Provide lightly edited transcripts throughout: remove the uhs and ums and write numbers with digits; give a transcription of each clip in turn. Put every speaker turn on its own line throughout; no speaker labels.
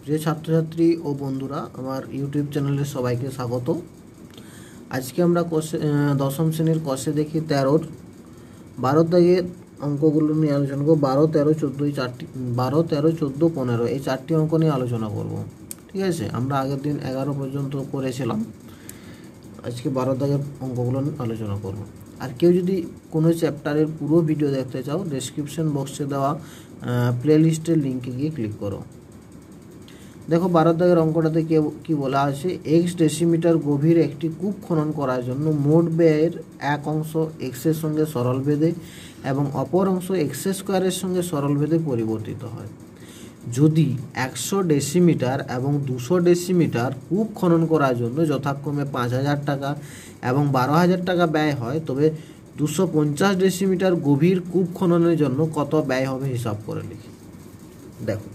প্রিয় ছাত্রছাত্রী ও বন্ধুরা, আমার ইউটিউব চ্যানেলে সবাইকে স্বাগত। আজকে আমরা দশম শ্রেণীর কষে দেখি 13-র 12 দাগের অঙ্কগুলো নিয়ে আলোচনা করব। 12, 13, 14 এই চারটি 12, 13, 14, 15 এই চারটি অঙ্ক নিয়ে আলোচনা করব। ঠিক আছে, আমরা আগের দিন 11 পর্যন্ত করেছিলাম। আজকে 12 দাগের অঙ্কগুলো নিয়ে আলোচনা করব। আর কেউ যদি কোনো চ্যাপ্টারের পুরো ভিডিও দেখতে চাও, ডেসক্রিপশন বক্সে দেওয়া প্লেলিস্টের লিঙ্কে গিয়ে ক্লিক করো। দেখো 12 দাগের অঙ্কটাতে কি বলা আছে, এক্স ডেসিমিটার গভীর একটি কূপ খনন করার জন্য মোট ব্যয়ের এক অংশ এক্সের সঙ্গে সরল ভেদে এবং অপর অংশ এক্স স্কোয়ারের সঙ্গে সরল ভেদে পরিবর্তিত হয়। যদি 100 ডেসিমিটার এবং 200 ডেসিমিটার কূপ খনন করার জন্য যথাক্রমে 5,000 টাকা এবং 12,000 টাকা ব্যয় হয়, তবে 250 ডেসিমিটার গভীর কূপ খননের জন্য কত ব্যয় হবে হিসাব করে লিখি। দেখো,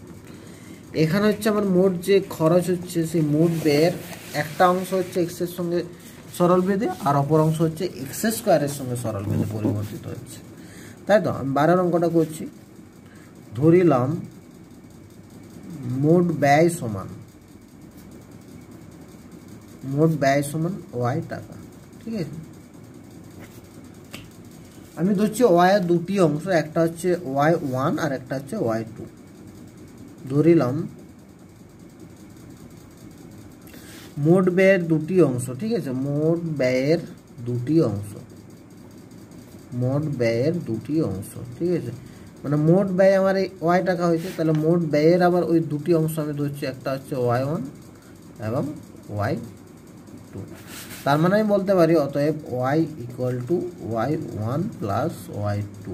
এখানে হচ্ছে আমার মোট যে খরচ হচ্ছে, সেই মোট ব্যয়ের একটা অংশ হচ্ছে এক্সের সঙ্গে সরল ভেদে আর অপর অংশ হচ্ছে এক্স স্কোয়ারের সঙ্গে সরল ভেদে পরিবর্তিত হচ্ছে। তাই তো আমি 12 অঙ্কটা করছি। ধরিলাম মোট ব্যয় সমান ওয়াই টাকা। ঠিক আছে, আমি ধরছি ওয়াই এর দুটি অংশ, একটা হচ্ছে y1 আর একটা হচ্ছে y2। ধরিলাম মোট ব্যয়ের দুটি অংশ। ঠিক আছে, মোট ব্যয়ের দুটি অংশ। ঠিক আছে, মানে মোট ব্যয় আমার এই ওয়াই টাকা হয়েছে, তাহলে মোট ব্যয়ের আবার ওই দুটি অংশ আমি ধরছি, একটা হচ্ছে y1 এবং y2। তার মানে আমি বলতে পারি অতএব y equal to y1 plus y2।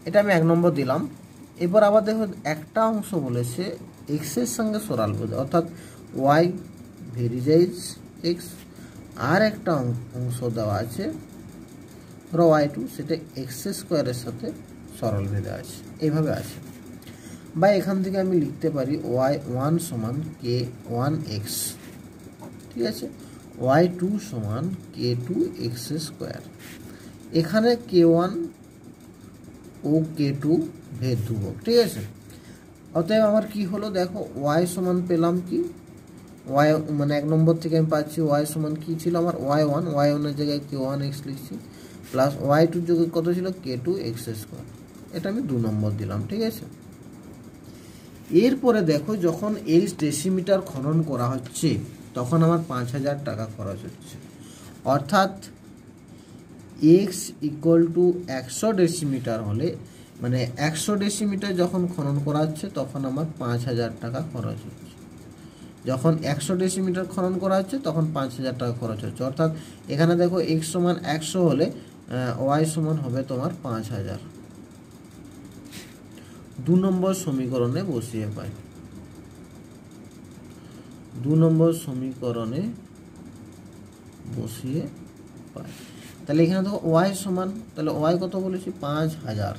এটা আমি 1 নম্বর দিলাম। এবার আবার দেখো, একটা অংশ বলেছে এক্সের সঙ্গে সরল ভেদে, অর্থাৎ y ভেরিজাইজ এক্স, আর একটা অংশ দেওয়া আছে ধরো y2, সেটা এক্স স্কোয়ারের সাথে সরল ভেদে আছে, এইভাবে আছে। বা এখান থেকে আমি লিখতে পারি y1 সমান k1x। ঠিক আছে, y2 সমান k2 এক্স স্কোয়ার। এখানে k1 ও k2 ভেদ ধ্রুবক। ঠিক আছে, অতএব আমার কি হলো, দেখো y সমান পেলাম কি, y মানে 1 নম্বর থেকে আমি পাচ্ছি y সমান কি ছিল আমার y1 এর জায়গায় k1x লিখছি, প্লাস y2 যোগ কত ছিল k2 এক্স স্কোয়ার। এটা আমি 2 নম্বর দিলাম। ঠিক আছে, এরপরে দেখো, যখন এক্স ডেসিমিটার খনন করা হচ্ছে তখন আমার 5,000 টাকা খরচ হচ্ছে, অর্থাৎ এক্স ইকুয়াল টু 100 ডেসিমিটার হলে, মানে 100 ডেসিমিটার যখন খনন করা হচ্ছে তখন আমার 5,000 টাকা খরচ হচ্ছে। যখন 100 ডেসিমিটার খনন করা হচ্ছে তখন 5,000 টাকা খরচ হচ্ছে, অর্থাৎ এখানে দেখো এক্স সমান 100 হলে ওয়াই সমান হবে তোমার 5,000। 2 নম্বর সমীকরণে বসিয়ে পাই। 2 নম্বর সমীকরণে বসিয়ে পাই, তাহলে এখানে দেখো ওয়াই সমান, তাহলে ওয়াই কত বলেছি 5,000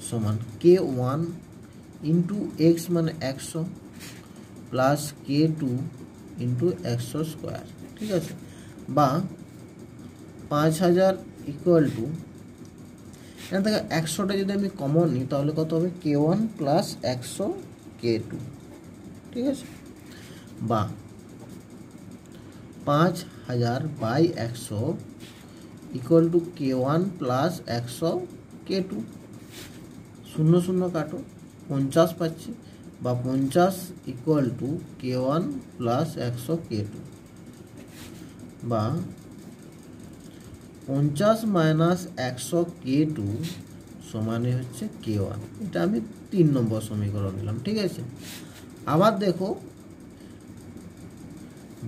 সমান k1 ইন্টু এক্স মানে 100 প্লাস k2 ইন্টু 100 স্কোয়ার। ঠিক আছে, বা 5,000 ইকুয়াল টু, এখান থেকে 100টা যদি আমি কমন নিই তাহলে কত হবে k1 প্লাস 100 k2। ঠিক আছে, বা 5,000 by 100 equal to k1 plus 100 k2। 0 0 কাটো, 50 পাচ্ছি, বা 50 equal to k1 plus 100 k2, বা 50 মাইনাস 100 k2 সমানে হচ্ছে k1। এটা আমি 3 নম্বর সমীকরণ নিলাম। ঠিক আছে, আবার দেখো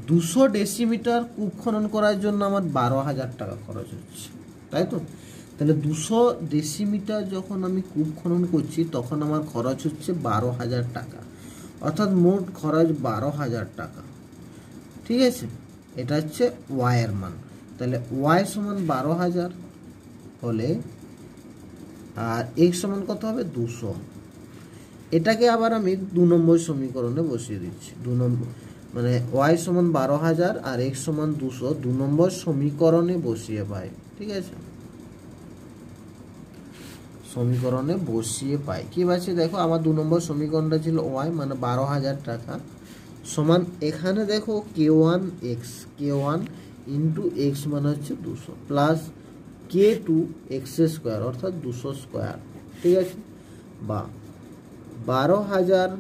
200 ডেসিমিটার কূপ খনন করার জন্য আমার 12,000 টাকা খরচ হচ্ছে, তাই তো? তাহলে 200 ডেসিমিটার যখন আমি কূপ খনন করছি তখন আমার খরচ হচ্ছে 12,000 টাকা, অর্থাৎ মোট খরচ 12,000 টাকা। ঠিক আছে, এটা হচ্ছে ওয়াই এর মান। তাহলে ওয়াই সমান 12,000 হলে আর এক্স সমান কত হবে 200। এটাকে আবার আমি 2 নম্বর সমীকরণে বসিয়ে দিচ্ছি। 2 নম্বর মানে ওয়াই সমান 12,000 আর এক্স সমান 200 2 নম্বর সমীকরণে বসিয়ে পাই। ঠিক আছে, সমীকরণে বসিয়ে পাই। কি পাচ্ছি দেখো, আমার 2 নম্বর সমীকরণটা ছিল ওয়াই মানে 12,000 টাকা সমান, এখানে দেখো K1 x, K1 into x মানে হচ্ছে 200 প্লাস K2 এক্স স্কোয়ার অর্থাৎ 200 স্কোয়ার, ঠিক আছে, বা 12,000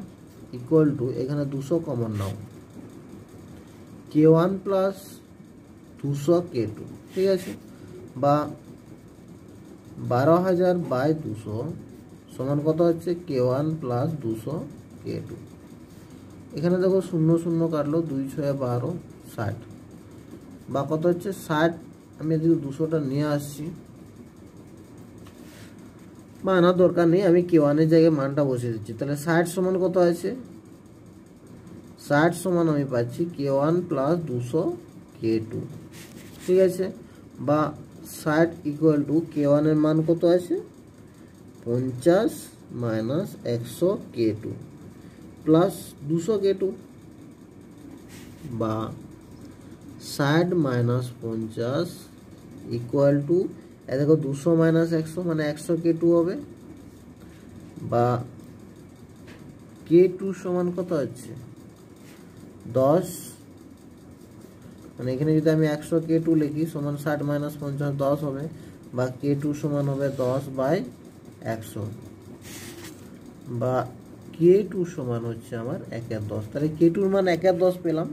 ইকুয়াল টু, এখানে 200 কমন নাও, K1 প্লাস 200 K2, ঠিক আছে, বা 12,000 বাই 200 সমান কত হচ্ছে K1 প্লাস 200 K2। এখানে দেখো 0 0 কাটলো, 2 6 12 60, বা কত হচ্ছে 60। আমি এদিকে 200টা নিয়ে আসছি, বা আনার দরকার নেই, আমি K1 এর জায়গায় মানটা বসিয়ে দিচ্ছি। তাহলে 60 সমান কত আছে, 60 সমান আমি পাচ্ছি K1 প্লাস 200 K2, ঠিক আছে, বা 60 ইকুয়াল টু K1 এর মান কত আছে 50 মাইনাস 100 K2 প্লাস 200 K2, বা 60 মাইনাস 50 ইকুয়াল টু, দেখো 200 মাইনাস 100 মানে 100 K2 হবে, বা K2 সমান কত হচ্ছে 10, মানে এখানে যদি আমি 100 K2 লিখি সমান 60 মাইনাস 50 10 হবে, বা K2 সমান হবে 10 বাই 100, বা K2 সমান হচ্ছে আমার 1/10। তাহলে K2 মান 1/10 পেলাম।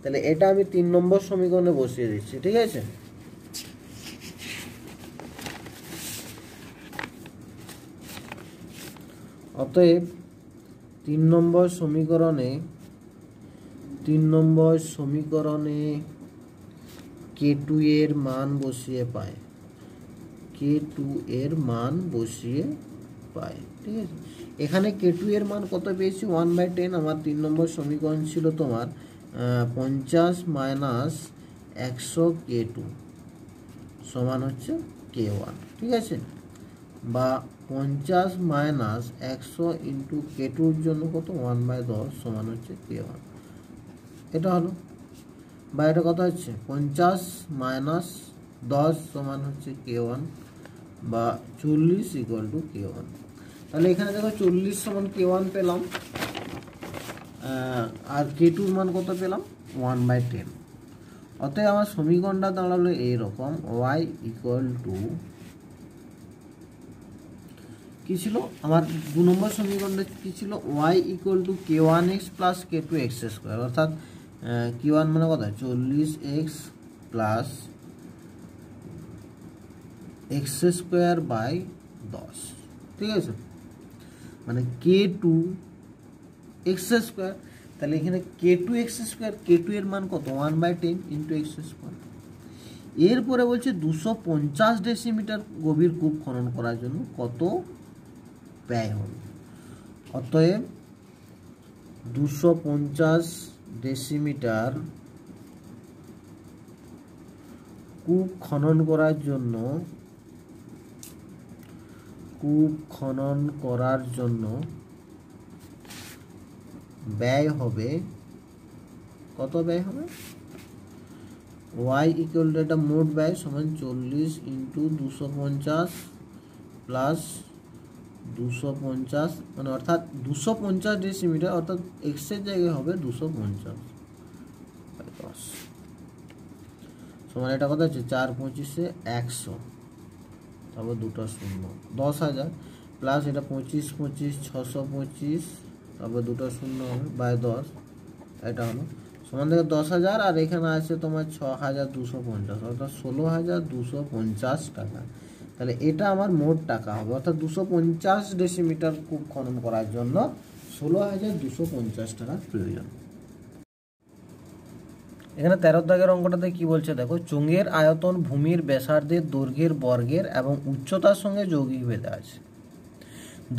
তাহলে এটা আমি 3 নম্বর সমীকরণে বসিয়ে দিচ্ছি, ঠিক আছে। অতএব 3 নম্বর সমীকরণে K2 এর মান বসিয়ে পায়, K2 এর মান বসিয়ে পায়, ঠিক আছে। এখানে K2 এর মান কত পেয়েছি 1/10। আমার 3 নম্বর সমীকরণ ছিল তোমার 50 মাইনাস 100 K2 সমান হচ্ছে K1, ঠিক আছে, বা 50 মাইনাস 100 ইন্টু K2 এর জন্য কত 1/10 সমান হচ্ছে K1, এটা হলো, বা এটা কত হচ্ছে 50 মাইনাস 10 সমান হচ্ছে K1, বা 40 ইকুয়াল টু K1। তাহলে এখানে দেখো 40 সমান K1 পেলাম, আর K2 এর মান কত পেলাম 1/10। অতএব আমার সমীকরণটা দাঁড়ালো এইরকম, y ইকুয়াল টু কি ছিল আমার 2 নম্বর সমীকরণটা কি ছিল, y equal to K1x plus K2x square, অর্থাৎ K1 মানে কত 40x plus x square by 10, ঠিক আছে, মানে K2 x স্কোয়ার। তাহলে এখানে K2 x স্কোয়ার, K2 এর মান কত 1/10 ইন্টু x স্কোয়ার। এরপরে বলছে 250 ডেসিমিটার গভীর কূপ খনন করার জন্য কত ব্যয় হবে। অতএব 250 ডেসিমিটার কূপ খনন করার জন্য ব্যয় হবে, কত ব্যয় হবে y ইকুয়াল টু, এটা মোট ব্যয় সমান 40 ইন্টু 250 প্লাস 250, মানে অর্থাৎ 250 ডেসিমিটার, অর্থাৎ x এর জায়গায় হবে 250 বাই 10 সমান, এটা কত হচ্ছে 4 25 100, তারপর দুটো শূন্য 10,000, প্লাস এটা 25 25 625, তারপর দুটো শূন্য হবে বাই 10, এটা হলো সমান থেকে 10,000, আর এখানে আছে তোমার 6,250, অর্থাৎ 16,250 টাকা। তাহলে এটা আমার মোট টাকা হবে, অর্থাৎ 250 ডেসিমিটার কূপ খনন করার জন্য 16,250 টাকার প্রয়োজন। এখানে 13 দাগের অঙ্কটাতে কি বলছে দেখো, চোঙের আয়তন ভূমির ব্যাসার্ধের দৈর্ঘ্যের বর্গের এবং উচ্চতার সঙ্গে যৌগিক ভেদে আছে।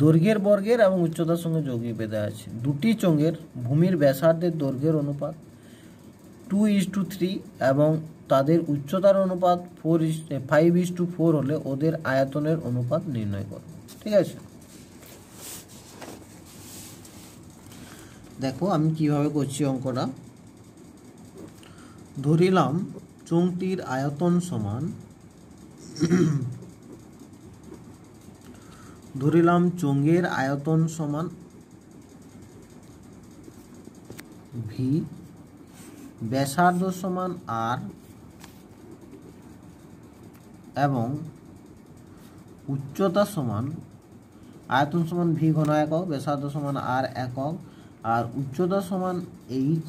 দৈর্ঘ্যের বর্গের এবং উচ্চতার সঙ্গে যৌগিক ভেদে আছে। দুটি চোঙের ভূমির ব্যাসার্ধের দৈর্ঘ্যের অনুপাত 2:3 এবং তাদের উচ্চতার অনুপাত 5:4 হলে ওদের আয়তনের অনুপাত নির্ণয় করো, ঠিক আছে। দেখো আমি কিভাবে করছি অঙ্কটা। ধরিলাম চোঙটির আয়তন সমান ধরিলাম চোঙের আয়তন সমান ভি, ব্যাসার্ধ সমান আর এবং উচ্চতা সমান, আয়তন সমান ভি ঘন একক, ব্যাসার্ধ সমান আর একক, আর উচ্চতা সমান এইচ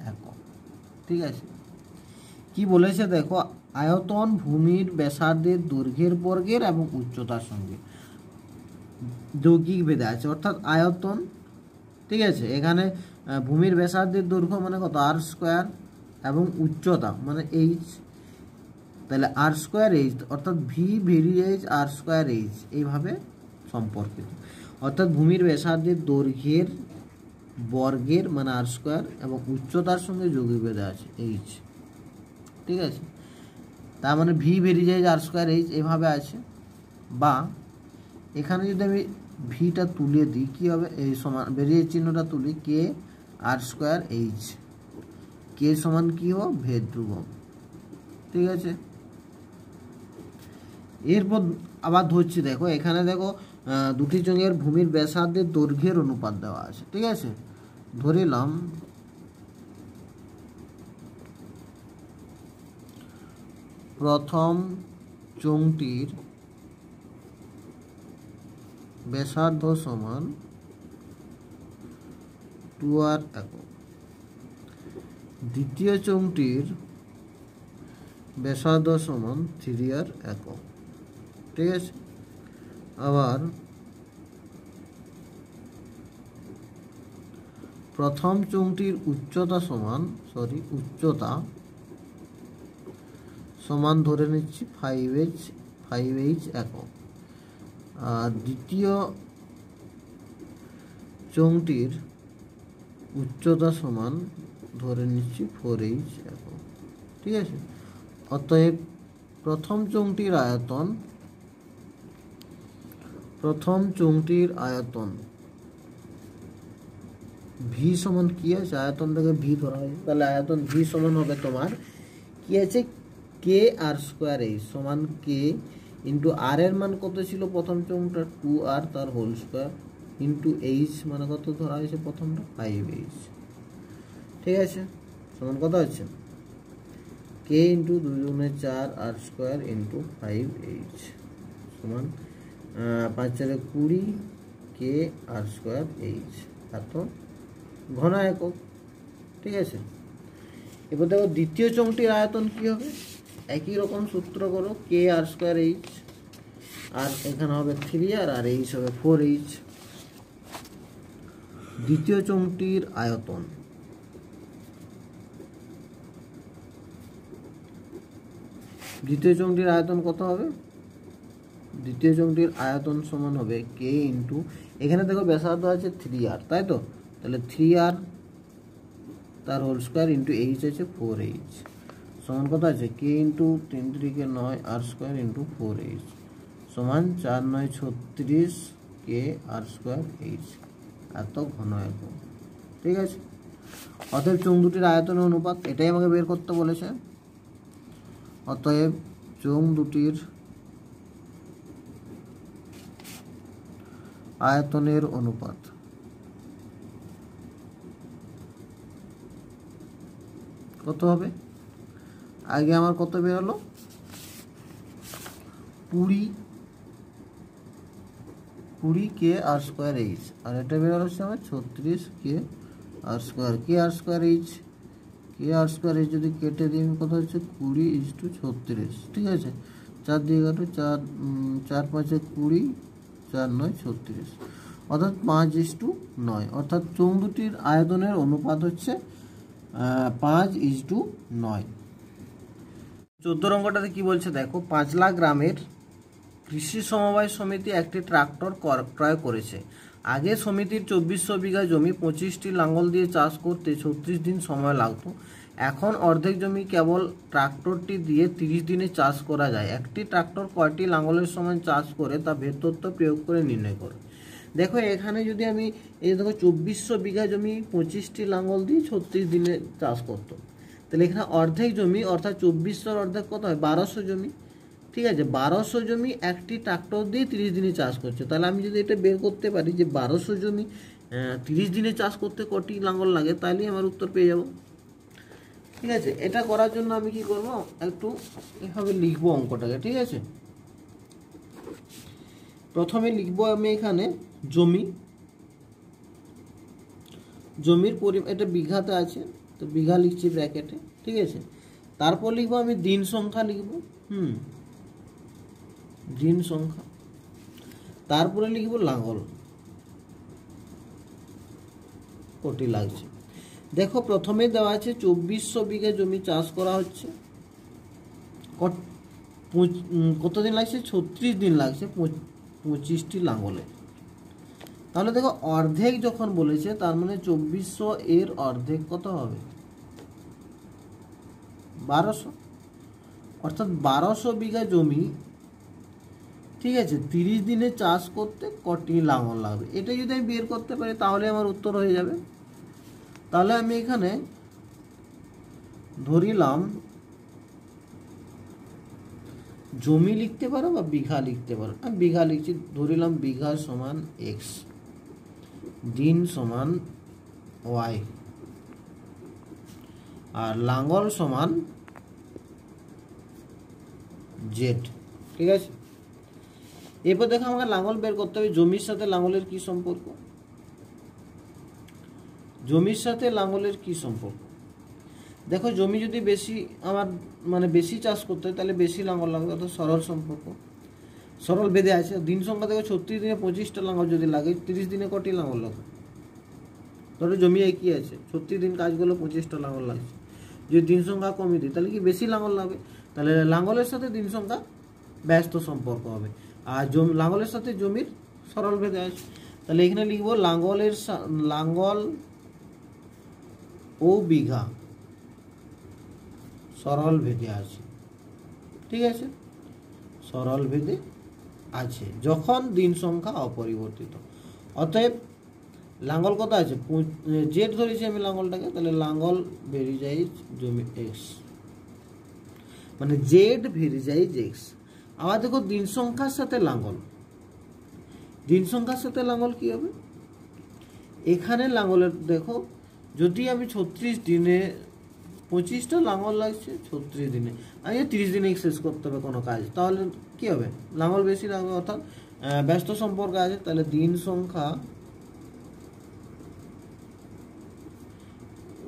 একক। ঠিক আছে, কি বলেছে দেখো, আয়তন ভূমির ব্যাসার্ধের দৈর্ঘ্যের বর্গের এবং উচ্চতার সঙ্গে যৌগিক ভেদে আছে, অর্থাৎ আয়তন। ঠিক আছে, এখানে ভূমির ব্যাসার্ধের দৈর্ঘ্য মানে কত, আর স্কোয়ার, এবং উচ্চতা মানে এইচ, তাহলে আর স্কোয়ার এইচ, অর্থাৎ ভি ভেরিয়েজ আর স্কোয়ার এইচ এইভাবে সম্পর্কিত। অর্থাৎ ভূমির ব্যাসার্ধের দৈর্ঘ্যের বর্গের মানে আর স্কোয়ার এবং উচ্চতার সঙ্গে যৌগিক ভেদে আছে এইচ। ঠিক আছে, তার মানে ভি ভেরিয়েজ আর স্কোয়ার এইচ এভাবে আছে। বা এখানে যদি আমি ভিটা তুলে দিই কী হবে, এই সমান ভেরিয়েজ চিহ্নটা তুলি, কে আর স্কোয়ার এইচ, কে সমান কী হবে, ভেদ ধ্রুবক। ঠিক আছে, এরপর আবার ধরছি, দেখো এখানে দেখো দুটি চোঙের ভূমির ব্যাসার্ধের দৈর্ঘ্যের অনুপাত দেওয়া আছে। ঠিক আছে, ধরিলাম প্রথম চোঙটির ব্যাসার্ধ সমান 2r একক, দ্বিতীয় চোঙটির ব্যাসার্ধ সমান 3r একক। ঠিক আছে, আবার প্রথম চোঙটির উচ্চতা সমান ধরে নিচ্ছি 5h একক, আর দ্বিতীয় চোঙটির উচ্চতা সমান ধরে নিচ্ছি 4h একক। ঠিক আছে, অতএব প্রথম চোঙটির আয়তন ভি সমান কি আছে, আয়তনটাকে ভি ধরা হয়েছে, তাহলে আয়তন ভি সমান হবে তোমার কি আছে, কে আর স্কোয়ার এইচ সমান কে ইন্টু আর এর মান কত ছিল প্রথম চোঙটা 2r তার হোল স্কোয়ার ইন্টু এইচ মানে কত ধরা হয়েছে প্রথমটা 5h। ঠিক আছে, সমান কত হচ্ছে, কে ইন্টু 2 × 4 আর স্কোয়ার ইন্টু 5h সমান 5 × 4 = 20 কে আর স্কোয়ার এইচ, এত ঘন একক। ঠিক আছে, এবার দেখো দ্বিতীয় চোঙটির আয়তন কি হবে, একই রকম সূত্র করো, কে আর স্কোয়ার এইচ, আর এখানে হবে 3r আর এইচ হবে 4h। দ্বিতীয় চোঙটির আয়তন কত হবে, দ্বিতীয় চোঙটির আয়তন সমান হবে কে ইন্টু, এখানে দেখো ব্যাসার্ধ আছে 3r, তাই তো, তাহলে 3r তার হোল স্কোয়ার ইন্টু এইচ আছে 4h সমান কত আছে, কে ইন্টু 3 × 3 = 9 আর স্কোয়ার ইন্টু 4h সমান 4 × 9 = 36 কে আর স্কোয়ার এইচ, এত ঘন একক। ঠিক আছে, অতএব চোঙ দুটির আয়তনের অনুপাত এটাই আমাকে বের করতে বলেছে। অতএব চোঙ দুটির আয়তনের অনুপাত কত হবে, আগে আমার কত বেরোলো 20 কে আর স্কোয়ার এইচ, আর এটা বেরোলো হচ্ছে আমার 36 কে আর স্কোয়ার, কে আর স্কোয়ার এইচ যদি কেটে দিই কত হচ্ছে 20:36। ঠিক আছে, 4 দিয়ে কাটো, 4 4 5 20, 4 9 36, অর্থাৎ 5:9, অর্থাৎ চোঙ দুটির আয়তনের অনুপাত হচ্ছে 5:9। 14 অঙ্কটাতে কি বলছে দেখো, 5 লাখ গ্রামের কৃষি সমবায় সমিতি একটি ট্রাক্টর ক্রয় করেছে। আগে সমিতির 2400 বিঘা জমি 25টি লাঙ্গল দিয়ে চাষ করতে 36 দিন সময় লাগতো। এখন অর্ধেক জমি কেবল ট্রাক্টরটি দিয়ে 30 দিনে চাষ করা যায়। একটি ট্রাক্টর কয়টি লাঙ্গলের সমান চাষ করে তা ভেদ তত্ত্ব প্রয়োগ করে নির্ণয় করে। দেখো এখানে যদি আমি এই দেখো 2400 বিঘা জমি 25টি লাঙ্গল দিয়ে 36 দিনে চাষ করতো, তাহলে এখানে অর্ধেক জমি অর্থাৎ 2400 অর্ধেক কত হয় 1200 জমি, ঠিক আছে, 1200 জমি একটি ট্রাক্টর দিয়ে 30 দিনে চাষ করছে। তাহলে আমি যদি এটা বের করতে পারি যে 1200 জমি 30 দিনে চাষ করতে কটি লাঙ্গল লাগে, তাহলেই আমার উত্তর পেয়ে যাব। ঠিক আছে, এটা করার জন্য আমি কি করব, একটু এভাবে লিখবো অঙ্কটাকে। ঠিক আছে, প্রথমে লিখবো আমি এখানে জমির পরিমাণ, এটা বিঘাতে আছে তো বিঘা লিখছি ব্র্যাকেটে। ঠিক আছে, তারপর লিখবো আমি দিন সংখ্যা লিখবো, দিন সংখ্যা, তারপরে লিখবো লাঙ্গল কটি লাগছে। দেখো প্রথমে দেওয়া আছে 2400 বিঘা জমি চাষ করা হচ্ছে, কতদিন লাগছে, 36 দিন লাগছে 25টি লাঙ্গলে। তাহলে দেখো অর্ধেক যখন বলেছে তার মানে 2400 এর অর্ধেক কত হবে, 1200, অর্থাৎ 1200 বিঘা জমি। ঠিক আছে, 30 দিনে চাষ করতে কটি লাঙ্গল লাগবে, এটা যদি আমি বের করতে পারি তাহলে আমার উত্তর হয়ে যাবে। তাহলে আমি এখানে ধরিলাম জমি লিখতে পারো বা বিঘা লিখতে পারো, আমি বিঘা লিখছি, ধরিলাম বিঘা সমান এক্স, দিন সমান ওয়াই, আর লাঙ্গল সমান জেড। ঠিক আছে, এরপর দেখো আমাকে লাঙ্গল বের করতে হবে। জমির সাথে লাঙ্গলের কি সম্পর্ক, জমির সাথে লাঙ্গলের কি সম্পর্ক, দেখো জমি যদি বেশি আমার মানে বেশি চাষ করতে হয় তাহলে বেশি লাঙ্গল লাগবে, অর্থাৎ সরল সম্পর্ক, সরল বেঁধে আছে। দিন সংখ্যা দেখো 36 দিনে 25টা লাঙ্গল যদি লাগে, 30 দিনে কটি লাঙ্গল লাগবে, ধরো জমি একই আছে, 36 দিন কাজ করলে 25টা লাঙ্গল লাগছে। যদি দিন সংখ্যা কমিয়ে দিই তাহলে কি বেশি লাঙ্গল লাগবে, তাহলে লাঙ্গলের সাথে দিন সংখ্যা ব্যস্ত সম্পর্ক হবে, আর লাঙ্গলের সাথে জমির সরল ভেদে আছে। তাহলে এখানে লিখবো লাঙ্গল ও বিঘা সরল ভেদে আছে। ঠিক আছে, সরল ভেদে আছে যখন দিন সংখ্যা অপরিবর্তিত। অতএব লাঙ্গল কত আছে, জেড ধরেছি আমি লাঙ্গলটাকে, তাহলে লাঙ্গল ভেরিজাইজ জমি এক্স, মানে জেড ভেরিজাইজ এক্স। আবার দেখো দিন সংখ্যার সাথে লাঙ্গল, দিন সংখ্যার সাথে লাঙ্গল কি হবে, এখানে লাঙ্গলের দেখো যদি আমি 36 দিনে 25টা লাঙ্গল লাগছে 36 দিনে, আমি 30 দিনে শেষ করতে হবে কোনো কাজ, তাহলে কি হবে, লাঙ্গল বেশি লাগবে, অর্থাৎ ব্যস্ত সম্পর্ক আছে। তাহলে দিন সংখ্যা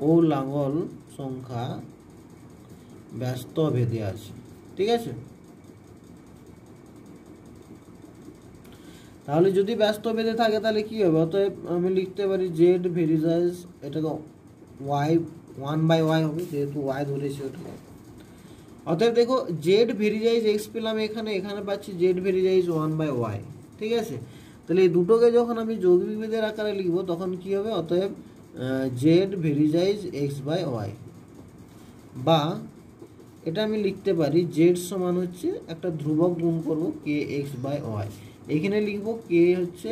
ও লাঙ্গল সংখ্যা ব্যস্ত ভেদে আছে। ঠিক আছে, তাহলে যদি ব্যস্ত ভেদে থাকে তাহলে কি হবে, অতএব আমি লিখতে পারি জেড ভেরিজাইজ, এটাকে ওয়াই 1/y হবে, যেহেতু ওয়াই ধরেছি ওটাকে। অতএব দেখো জেড ভেরিজাইজ এক্স পেলাম এখানে, এখানে পাচ্ছি জেড ভেরিজাইজ 1/y। ঠিক আছে, তাহলে এই দুটোকে যখন আমি যৌগিক ভেদের আকারে লিখবো তখন কি হবে, অতএব জেড ভেরিজাইজ x/y, বা এটা আমি লিখতে পারি জেড সমান হচ্ছে একটা ধ্রুবক গুণ করব কে x/y, এখানে লিখবো কে হচ্ছে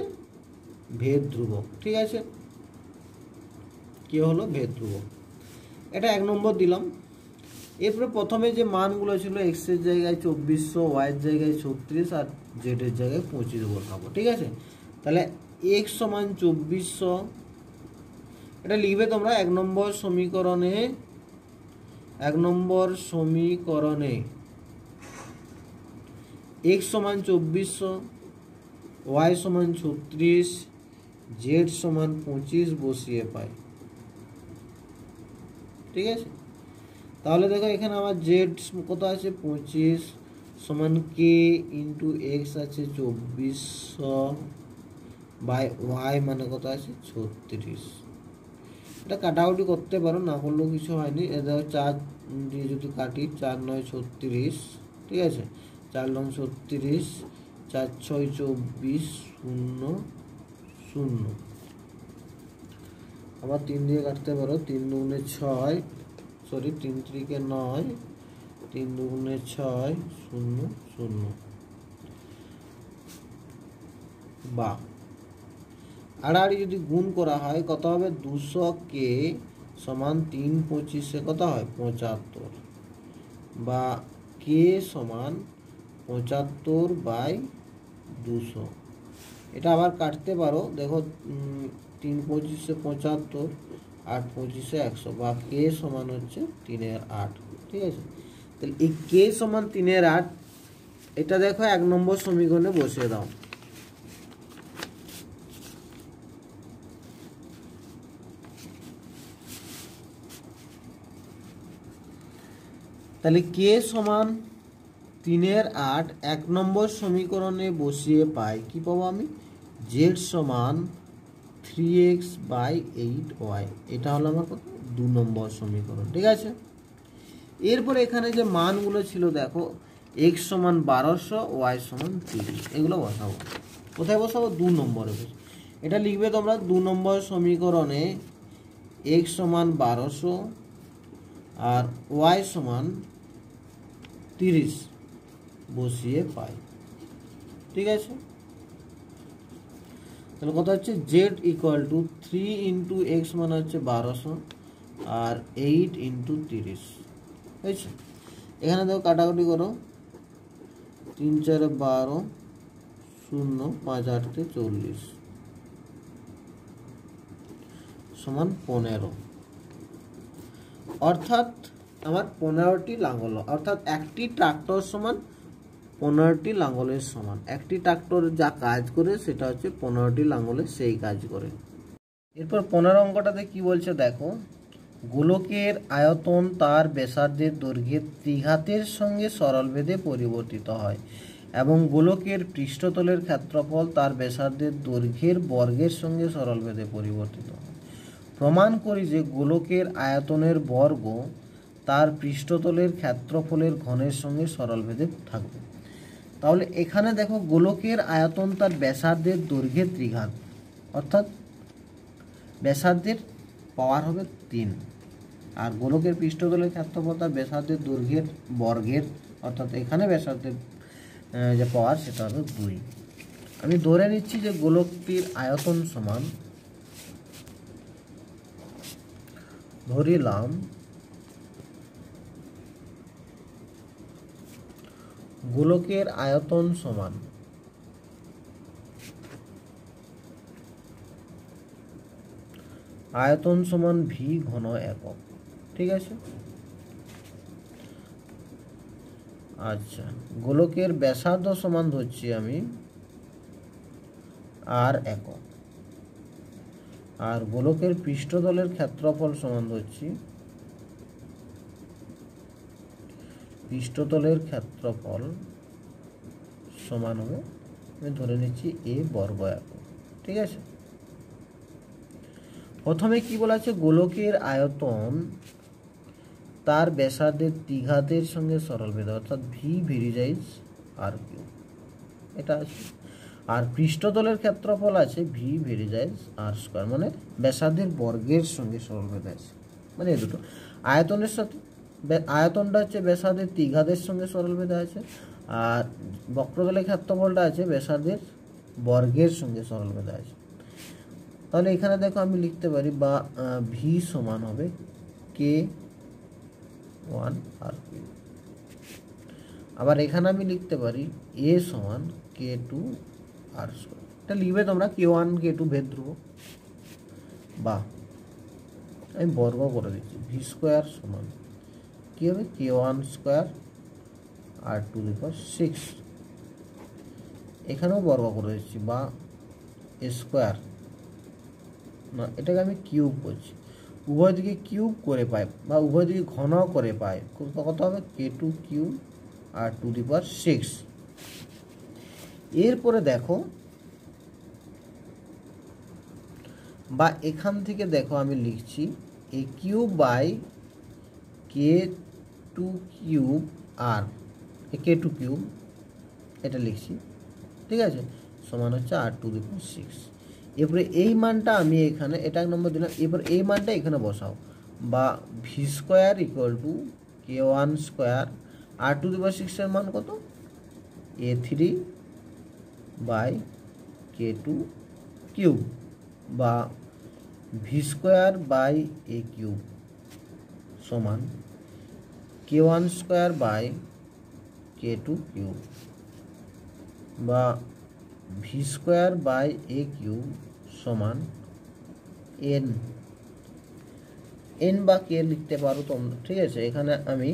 ভেদ ধ্রুবক। ঠিক আছে, কে হলো ভেদ ধ্রুবক, এটা 1 নম্বর দিলাম। এরপরে প্রথমে যে মানগুলো ছিল এক্স এর জায়গায় 2400, ওয়াই এর জায়গায় 36 আর জেড এর জায়গায় 25 বসাবো। ঠিক আছে, তাহলে এক্স সমান 2400, এটা লিখবে তোমরা 1 নম্বর সমীকরণে, 1 নম্বর সমীকরণে এক্স সমান 2400, ওয়াই সমান 36, জেড সমান 25 বসিয়ে পাই। ঠিক আছে, তাহলে দেখো এখানে আমার জেড কত আছে 25 সমান কে ইন্টু এক্স আছে 2400 বাই ওয়াই মানে কত আছে 36। এটা কাটাকুটি করতে পারো, না করলেও কিছু হয়নি। এটা 4 দিয়ে যদি কাটি 4 9 36। ঠিক আছে, 4 9 36, 4 6 24, 0 0। আবার 3 দিয়ে কাটতে পারো, 3 দুগুণে 6, সরি 3 3 9, 3 দুগুণে 6, 0 0। বা আড়াআড়ি যদি গুণ করা হয় কত হবে, 200 সমান 3 25 কত হয় 75, বা কে সমান 75/200। এটা আবার কাটতে পারো, দেখো 3 25 75, 8 25 100, বা কে সমান হচ্ছে 3/8। ঠিক আছে, তাহলে এই কে সমান 3/8, এটা দেখো 1 নম্বর সমীকরণে বসিয়ে দাও। তাহলে কে সমান 3/8 1 নম্বর সমীকরণে বসিয়ে পাই কি পাবো আমি, জেড সমান 3x/8y। এটা হলো আমার কত, 2 নম্বর সমীকরণ। ঠিক আছে, এরপর এখানে যে মানগুলো ছিল দেখো, x সমান 1200, y সমান 30, এগুলো বসাবো। কোথায় বসাবো, 2 নম্বরে বসে। এটা লিখবে তোমরা 2 নম্বর সমীকরণে x সমান 1200 আর y সমান 30 বসিয়ে পাই। ঠিক আছে, তাহলে কত হচ্ছে, z equal to 3 into x মানে হচ্ছে 1200 আর 8 ইন্টু 30। বুঝছো, এখানে দেখো কাটাকুটি করো, 3 4 12, 0 5 8 40 সমান 15। অর্থাৎ আমার 15টি লাঙ্গল, অর্থাৎ একটি ট্রাক্টর সমান 15টি লাঙ্গলের সমান। একটি ট্রাক্টর যা কাজ করে সেটা হচ্ছে 15টি লাঙ্গলে সেই কাজ করে। এরপর 15 অঙ্কটাতে কি বলছে দেখো, গোলকের আয়তন তার ব্যাসার্ধের দৈর্ঘ্যের ত্রিঘাতের সঙ্গে সরলভেদে পরিবর্তিত হয় এবং গোলকের পৃষ্ঠতলের ক্ষেত্রফল তার ব্যাসার্ধের দৈর্ঘ্যের বর্গের সঙ্গে সরলভেদে পরিবর্তিত হয়। প্রমাণ করি যে গোলকের আয়তনের বর্গ তার পৃষ্ঠতলের ক্ষেত্রফলের ঘনের সঙ্গে সরলভেদে থাকবে। তাহলে এখানে দেখো, গোলকের আয়তন তার ব্যাসার্ধের দৈর্ঘ্যের ত্রিঘাত, অর্থাৎ ব্যাসার্ধের পাওয়ার হবে 3, আর গোলকের পৃষ্ঠতলের ক্ষেত্রফল তার ব্যাসার্ধের দৈর্ঘ্যের বর্গের, অর্থাৎ এখানে ব্যাসার্ধের যে পাওয়ার সেটা হবে 2। আমি ধরে নিচ্ছি যে গোলকটির আয়তন সমান, ধরিলাম গোলকের আয়তন সমান ভি ঘন একক। ঠিক আছে, আচ্ছা, গোলকের ব্যাসার্ধ সমান ধরছি আমি আর একক, আর গোলকের পৃষ্ঠতলের ক্ষেত্রফল সমান ধরছি, পৃষ্ঠতলের ক্ষেত্রফল সমান হবে, আমি ধরে নিচ্ছি এ বর্গ একক। ঠিক আছে, প্রথমে কি বলা আছে, গোলকের আয়তন তার ব্যাসার্ধের ত্রিঘাতের সঙ্গে সরলভেদে, অর্থাৎ ভি ভেরিজাইজ আর কিউ, এটা আছে। আর পৃষ্ঠতলের ক্ষেত্রফল আছে ভি ভেরিজাইজ আর স্কোয়ার, মানে ব্যাসার্ধের বর্গের সঙ্গে সরলভেদে আছে, মানে এই দুটো। আয়তনের সাথে, আয়তনটা হচ্ছে ব্যাসার্ধের ত্রিঘাতের সঙ্গে সরলভেদে আছে, আর বক্রতলের ক্ষেত্রফলটা আছে ব্যাসার্ধের বর্গের সঙ্গে সরলভেদে আছে। তাহলে এখানে দেখো আমি লিখতে পারি, বা ভি সমান হবে K1 আর কিউ। আবার এখানে আমি লিখতে পারি এ সমান K2 আর স্কোয়ার। এটা লিখবে তোমরা K1 K2 ভেদ ধ্রুব, বা আমি বর্গ করে দিচ্ছি, ভি স্কোয়ার সমান কি হবে, K1 স্কোয়ার আর 2^6। এখানেও বর্গ করে দিচ্ছি, বা স্কোয়ার না, এটাকে আমি কিউব করছি, উভয় দিকে কিউব করে পাই বা উভয় দিকে ঘন করে পাই, কত হবে, K2 কিউব আর 2^6। এরপরে দেখো, বা এখান থেকে দেখো আমি লিখছি a cube by K2 cube আর K2 কিউব, এটা লিখছি। ঠিক আছে, সমান হচ্ছে আর 2^6। এরপরে এই মানটা আমি এখানে, এটা 1 নম্বর দিলাম। এরপর এই মানটা এখানে বসাও, বা v square equal to K1 square আর 2^6 এর মান কত, A3/K2 কিউব, বা v square by A cube সমান K1 square by K2 cube. বা v square by A cube সমান এন, এন বা কে লিখতে পারো তোমরা, ঠিক আছে। এখানে আমি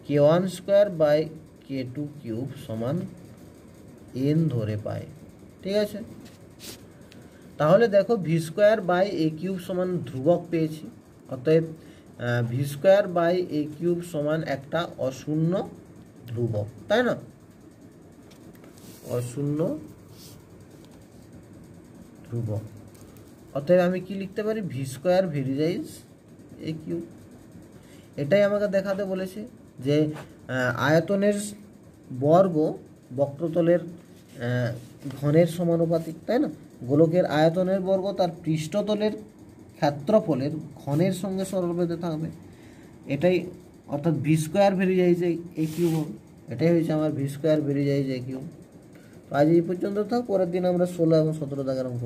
k one square by k two cube সমান এন ধরে পাই, ঠিক আছে। তাহলে দেখো v square by A cube সমান ধ্রুবক পেয়েছি, অতএব V square by A cube সমান একটা অশূন্য ধ্রুবক, তাই না, অশূন্য ধ্রুবক। অতএব আমি কি লিখতে পারি, ভি স্কোয়ার ভেরিজাইজ এ কিউব। এটাই আমাকে দেখাতে বলেছে যে আয়তনের বর্গ বক্রতলের ঘনের সমানুপাতিক, তাই না। গোলকের আয়তনের বর্গ তার পৃষ্ঠতলের ক্ষেত্রফলের ঘনের সঙ্গে সরলরেখে থাকবে, এটাই, অর্থাৎ ভি স্কোয়ার ভেরিজাইজ এ কিউব হবে। এটাই হয়েছে আমার ভি স্কোয়ার ভেরিজাইজ এ কিউব। তো আজ এই পর্যন্ত থাক, পরের দিন আমরা 16 এবং 17 দাগের অঙ্ক